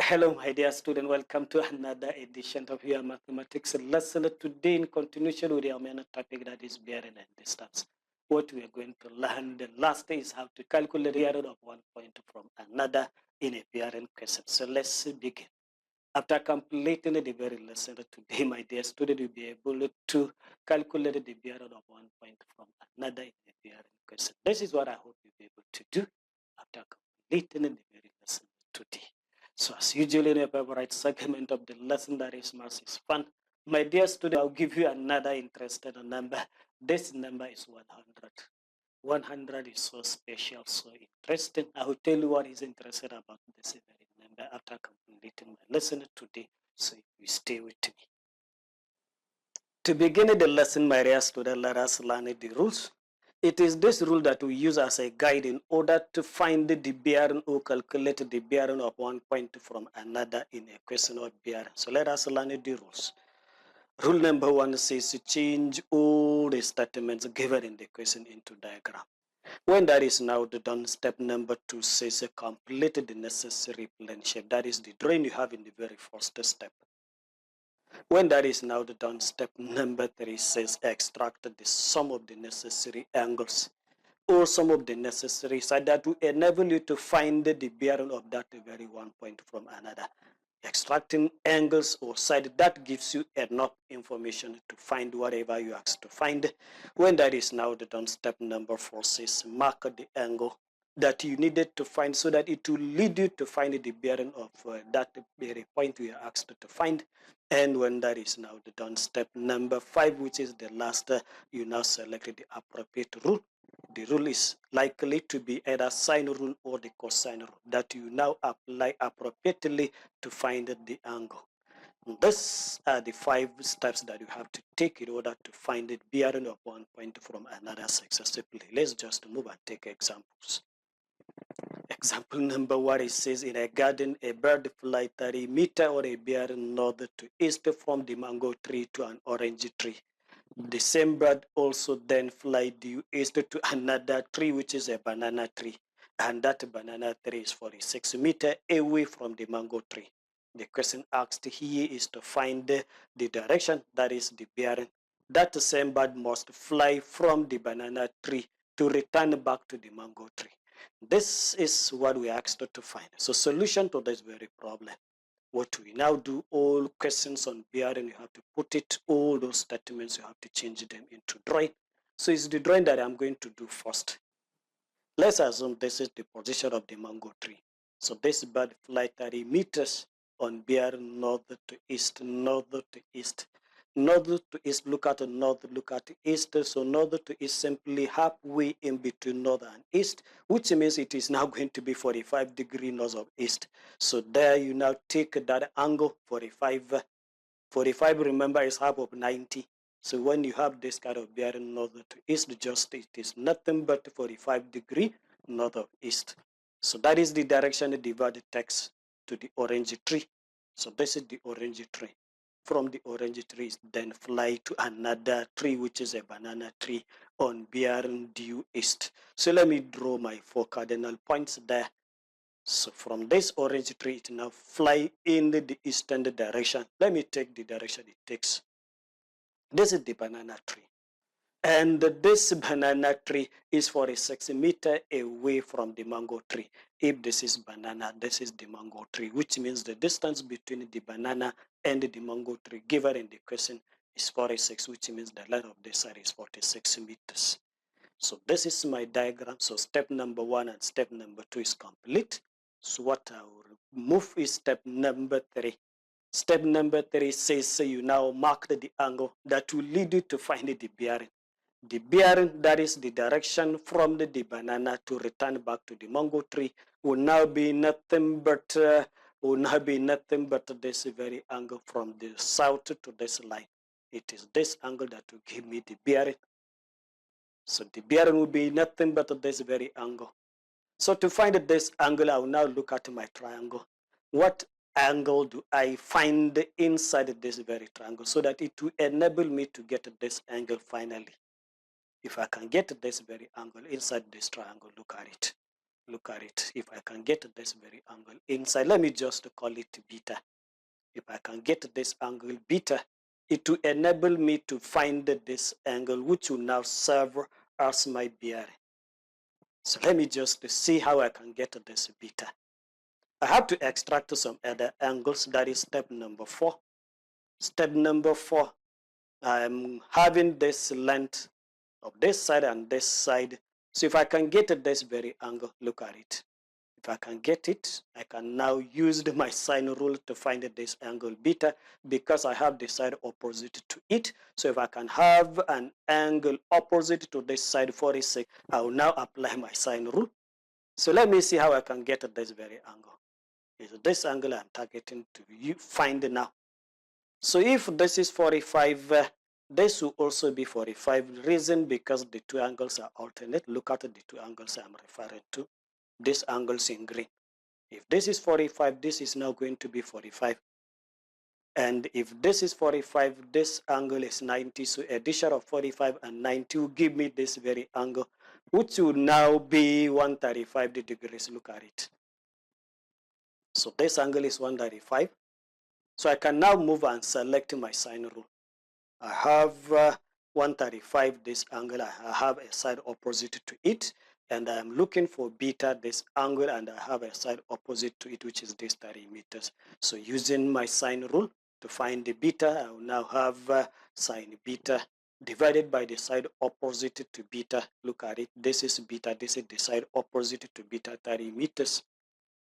Hello, my dear student. Welcome to another edition of your mathematics lesson. Today, in continuation with our main topic, that is bearing and distance. What we are going to learn the last day is how to calculate the bearing of one point from another in a bearing question. So let's begin. After completing the very lesson today, my dear student, you'll be able to calculate the bearing of one point from another in a bearing question. This is what I hope you'll be able to do after completing the very lesson today. So as usual in your favorite segment of the lesson, that is maths is fun. My dear student, I'll give you another interesting number. This number is 100. 100 is so special, so interesting. I will tell you what is interesting about this very number after completing my lesson today. So you stay with me. To begin the lesson, my dear student, let us learn the rules. It is this rule that we use as a guide in order to find the bearing or calculate the bearing of one point from another in a question of bearing. So let us learn the rules. Rule number 1 says to change all the statements given in the question into diagram. When that is now done, step number 2 says complete the necessary plane shape. That is the drawing you have in the very first step. When that is now done, step number 3 says extract the sum of the necessary angles or sum of the necessary side that will enable you to find the bearing of that very one point from another. Extracting angles or side, that gives you enough information to find whatever you ask to find. When that is now done, step number 4 says mark the angle that you needed to find so that it will lead you to find the bearing of that very point you are asked to find. And when that is now done, step number 5, which is the last, you now select the appropriate rule. The rule is likely to be either sine rule or the cosine rule that you now apply appropriately to find the angle. These are the 5 steps that you have to take in order to find the bearing of one point from another successively. Let's just move and take examples. Example number 1, it says in a garden, a bird fly 30 meters or a bearing north to east from the mango tree to an orange tree. The same bird also then fly due east to another tree, which is a banana tree. And that banana tree is 46 meters away from the mango tree. The question asked here is to find the direction, that is the bearing. That same bird must fly from the banana tree to return back to the mango tree. This is what we asked to find. So solution to this very problem. What we now do, all questions on bearing, you have to put it, all those statements, you have to change them into drawing. So it's the drawing that I'm going to do first. Let's assume this is the position of the mango tree. So this bird fly 30 meters on bearing north to east, north to east. North to east, look at the north, look at the east. So north to east simply halfway in between north and east, which means it is now going to be 45 degrees north of east. So there you now take that angle, 45. 45, remember, is half of 90. So when you have this kind of bearing north to east, just it is nothing but 45 degrees north of east. So that is the direction the bird takes to the orange tree. So this is the orange tree. From the orange tree, then fly to another tree, which is a banana tree on bearing due east. So let me draw my 4 cardinal points there. So from this orange tree, it now fly in the eastern direction. Let me take the direction it takes. This is the banana tree. And this banana tree is 46 meters away from the mango tree. If this is banana, this is the mango tree, which means the distance between the banana and the mango tree given in the question is 46, which means the length of this side is 46 meters. So this is my diagram. So step number 1 and step number 2 is complete. So what I will move is step number 3. Step number 3 says you now mark the angle that will lead you to find the bearing. The bearing, that is the direction from the banana to return back to the mango tree, will now be nothing but this very angle from the south to this line. It is this angle that will give me the bearing. So the bearing will be nothing but this very angle. So to find this angle, I will now look at my triangle. What angle do I find inside this very triangle so that it will enable me to get this angle finally? If I can get this very angle inside this triangle, look at it. Look at it. If I can get this very angle inside, let me just call it beta. If I can get this angle beta, it will enable me to find this angle, which will now serve as my bearing. So let me just see how I can get this beta. I have to extract some other angles. That is step number 4. Step number 4, I'm having this length of this side and this side. So if I can get this very angle, look at it. If I can get it, I can now use my sine rule to find this angle beta because I have the side opposite to it. So if I can have an angle opposite to this side 46, I will now apply my sine rule. So let me see how I can get this very angle. Is this angle I'm targeting to find now. So if this is 45, this will also be 45. Reason because the two angles are alternate. Look at the two angles I'm referring to. This angle's in green. If this is 45, this is now going to be 45. And if this is 45, this angle is 90. So addition of 45 and 90 will give me this very angle, which will now be 135 degrees. Look at it. So this angle is 135. So I can now move and select my sine rule. I have 135, this angle. I have a side opposite to it. And I'm looking for beta, this angle, and I have a side opposite to it, which is this 30 meters. So using my sine rule to find the beta, I will now have sine beta divided by the side opposite to beta. Look at it. This is beta. This is the side opposite to beta, 30 meters,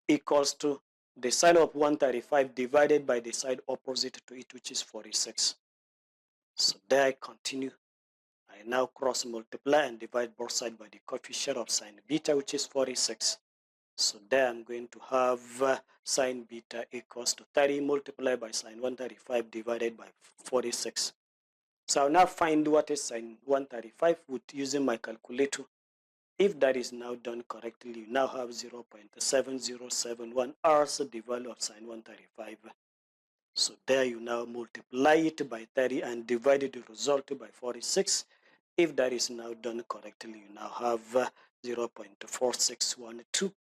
equals to the sine of 135 divided by the side opposite to it, which is 46. So there I continue. I now cross multiply and divide both sides by the coefficient of sine beta, which is 46. So there I'm going to have sine beta equals to 30 multiplied by sine 135 divided by 46. So I'll now find what is sine 135 with using my calculator. If that is now done correctly, you now have 0.7071 as the value of sine 135. So there you now multiply it by 30 and divide the result by 46. If that is now done correctly, you now have 0.4612.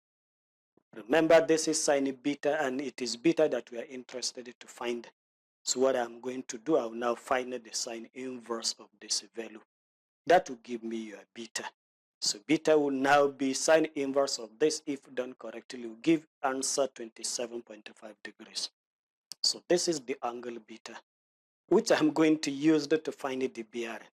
Remember, this is sine beta, and it is beta that we are interested to find. So what I'm going to do, I will now find the sine inverse of this value. That will give me your beta. So beta will now be sine inverse of this. If done correctly, will give answer 27.5 degrees. So this is the angle beta, which I'm going to use to find the bearing.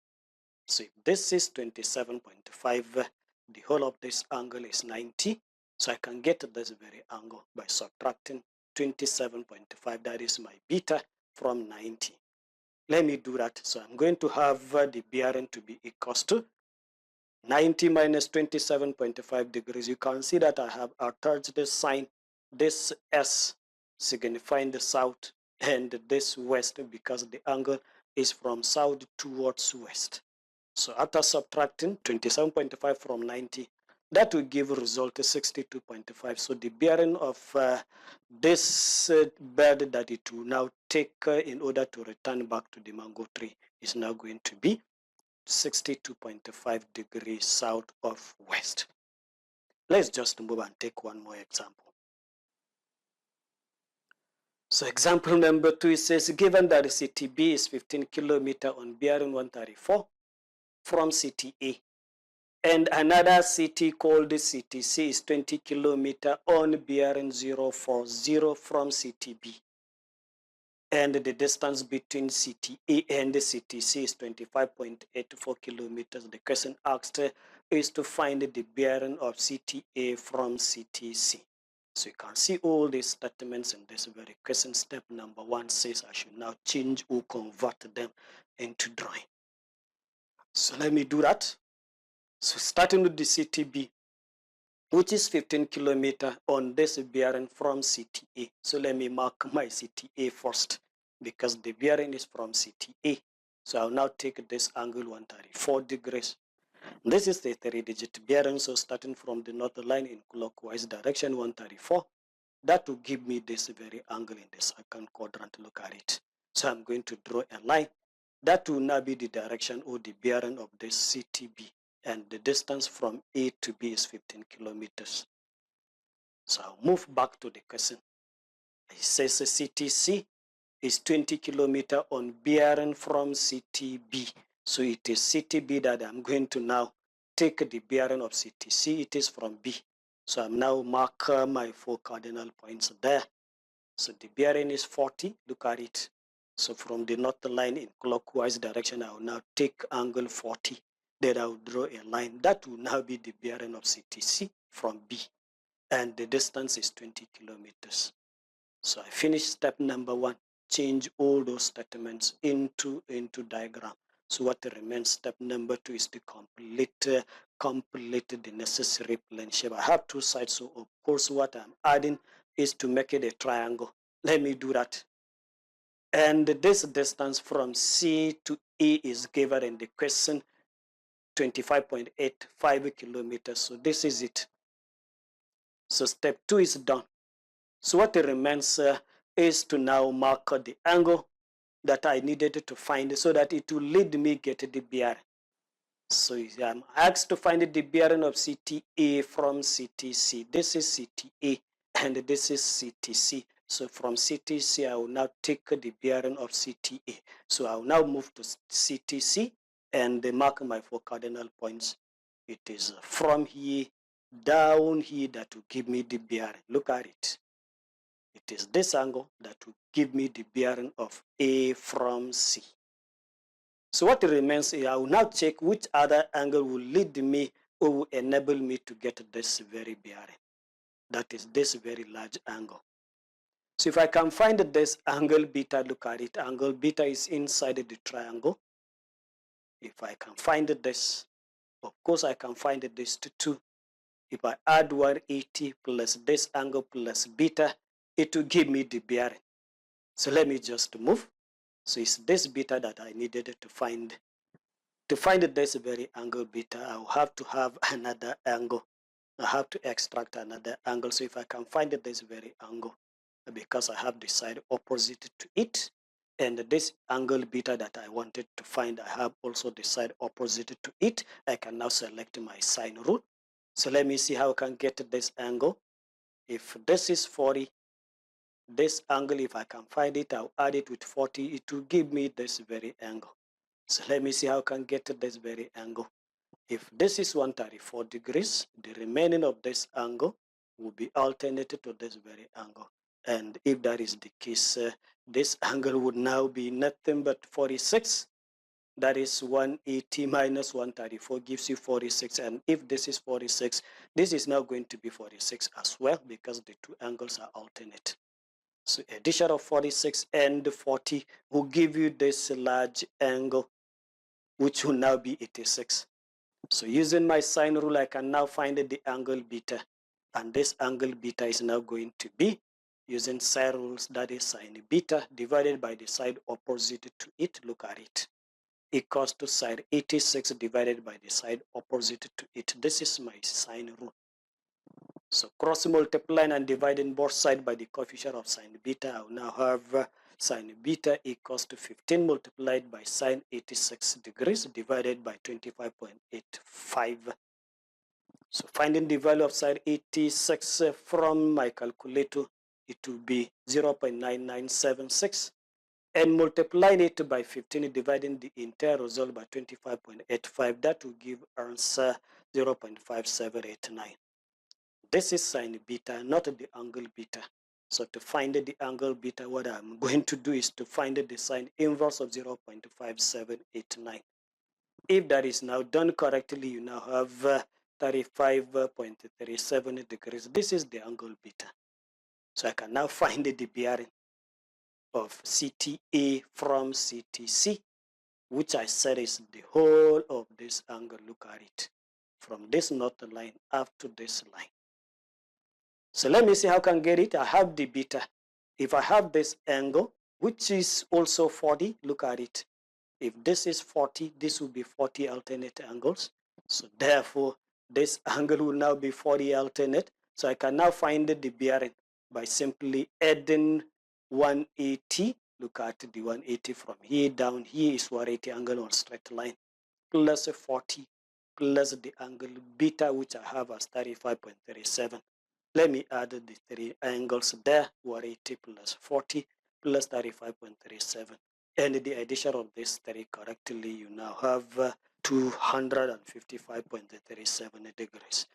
So if this is 27.5, the whole of this angle is 90. So I can get this very angle by subtracting 27.5. That is my beta from 90. Let me do that. So I'm going to have the bearing to be equals to 90 minus 27.5 degrees. You can see that I have attached this sign, this S signifying the south, and this west because the angle is from south towards west. So after subtracting 27.5 from 90, that will give result 62.5. So the bearing of this bed that it will now take in order to return back to the mango tree is now going to be 62.5 degrees south of west. Let's just move and take one more example. So example number 2, it says, given that city B is 15 kilometers on bearing 134 from city A, and another city called city C is 20 kilometers on bearing 040 from city B, and the distance between city A and city C is 25.84 kilometers. The question asked is to find the bearing of city A from city C. So you can see all these statements in this very question. Step number 1 says I should now change or convert them into drawing. So let me do that. So starting with the city B, which is 15 kilometers on this bearing from city A. So let me mark my city A first because the bearing is from city A. So I'll now take this angle 134 degrees. This is the 3-digit bearing, so starting from the north line in clockwise direction 134, that will give me this very angle in the second quadrant. Look at it. So I'm going to draw a line. That will now be the direction or the bearing of this city B, and the distance from A to B is 15 kilometers. So I'll move back to the question. It says CTC is 20 kilometer on bearing from CTB. So it is CTB that I'm going to now take the bearing of CTC. It is from B. So I'm now mark my 4 cardinal points there. So the bearing is 40. Look at it. So from the north line in clockwise direction, I will now take angle 40. Then I will draw a line. That will now be the bearing of CTC from B. And the distance is 20 kilometers. So I finished step number 1. Change all those statements into diagram. So what remains, step number 2, is to complete the necessary plane shape. I have 2 sides, so of course what I'm adding is to make it a triangle. Let me do that. And this distance from C to E is given in the question, 25.85 kilometers. So this is it. So step 2 is done. So what remains is to now mark the angle that I needed to find so that it will lead me get the bearing. So I'm asked to find the bearing of CTA from CTC. This is CTA and this is CTC. So from CTC, I will now take the bearing of CTA. So I will now move to CTC and mark my 4 cardinal points. It is from here down here that will give me the bearing. Look at it. It is this angle that will give me the bearing of A from C. So what remains is I will now check which other angle will lead me or will enable me to get this very bearing. That is this very large angle. So if I can find this angle beta, look at it. Angle beta is inside the triangle. If I can find this, of course I can find this to 2. If I add 180 plus this angle plus beta, it will give me the bearing. So let me just move. So it's this beta that I needed to find. To find this very angle beta, I will have to have another angle. I have to extract another angle. So if I can find this very angle, because I have the side opposite to it, and this angle beta that I wanted to find, I have also the side opposite to it, I can now select my sine rule. So let me see how I can get this angle. If this is 40, this angle, if I can find it, I'll add it with 40. It will give me this very angle. So let me see how I can get to this very angle. If this is 134 degrees, the remaining of this angle will be alternated to this very angle. And if that is the case, this angle would now be nothing but 46. That is 180 minus 134 gives you 46. And if this is 46, this is now going to be 46 as well because the 2 angles are alternate. So addition of 46 and 40 will give you this large angle, which will now be 86. So using my sine rule, I can now find the angle beta. And this angle beta is now going to be, using sine rules, that is sine beta divided by the side opposite to it. Look at it. Equals to sine 86 divided by the side opposite to it. This is my sine rule. So cross multiplying and dividing both sides by the coefficient of sine beta, I will now have sine beta equals to 15 multiplied by sine 86 degrees divided by 25.85. So finding the value of sine 86 from my calculator, it will be 0.9976. And multiplying it by 15, dividing the entire result by 25.85, that will give answer 0.5789. This is sine beta, not the angle beta. So to find the angle beta, what I'm going to do is to find the sine inverse of 0.5789. If that is now done correctly, you now have 35.37 degrees. This is the angle beta. So I can now find the bearing of CTA from CTC, which I said is the whole of this angle. Look at it. From this north line up to this line. So let me see how I can get it. I have the beta. If I have this angle, which is also 40, look at it. If this is 40, this will be 40 alternate angles. So therefore, this angle will now be 40 alternate. So I can now find the bearing by simply adding 180. Look at the 180 from here down here is 180 angle on straight line, plus 40, plus the angle beta, which I have as 35.37. Let me add the three angles there, 180 plus 40 plus 35.37. And the addition of these three correctly, you now have 255.37 degrees.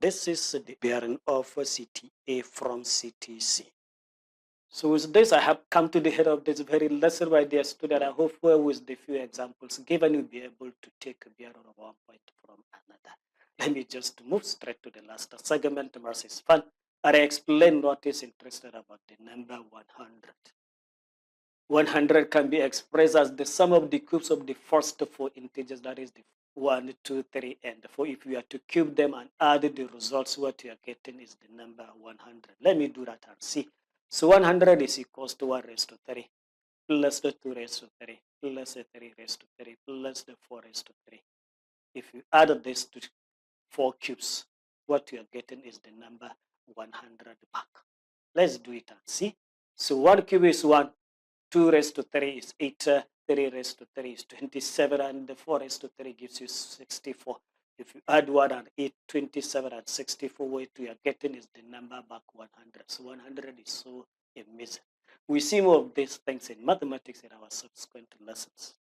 This is the bearing of CTA from CTC. So with this, I have come to the head of this very lesson, my dear student. I hope with the few examples given, you'll be able to take a bearing of one point from another. Let me just move straight to the last segment versus fun. And I explain what is interesting about the number 100. 100 can be expressed as the sum of the cubes of the first four integers, that is the 1, 2, 3, and 4. If you are to cube them and add the results, what you are getting is the number 100. Let me do that and see. So 100 is equals to 1 raised to 3 plus the 2 raised to 3 plus the 3 raised to 3 plus the 4 raised to 3. If you add this to 4 cubes, what you are getting is the number 100 back. Let's do it and see. So 1 cube is 1, 2 raised to 3 is 8, 3 raised to 3 is 27, and the 4 raised to 3 gives you 64. If you add 1 and 8, 27 and 64, what you are getting is the number back 100. So 100 is so amazing. We see more of these things in mathematics in our subsequent lessons.